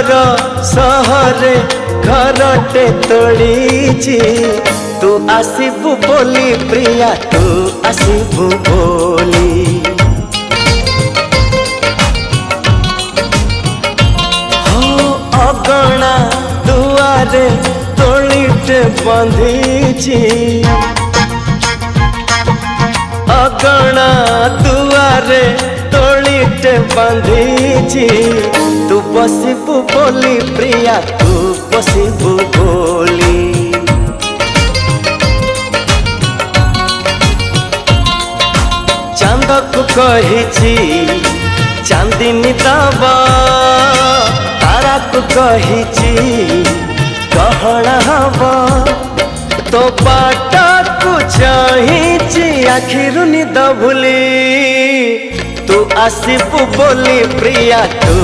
दूर सहरे घरटे तोड़ीची तू आसीबु बोली प्रिया तू आसीबु बोली हो अगणा दुआरे तोड़ीटे बंधीची अगणा दुआरे तोड़ीटे बंधीची तू बसिबु बोली प्रिया तू बसिबु बोली चांद को कहिची चांदिनी दबा तारा को कहिची गहना हवा तो बाटा को चाहिची आखिरु निद भूली तू आसीबु बोली प्रिया तू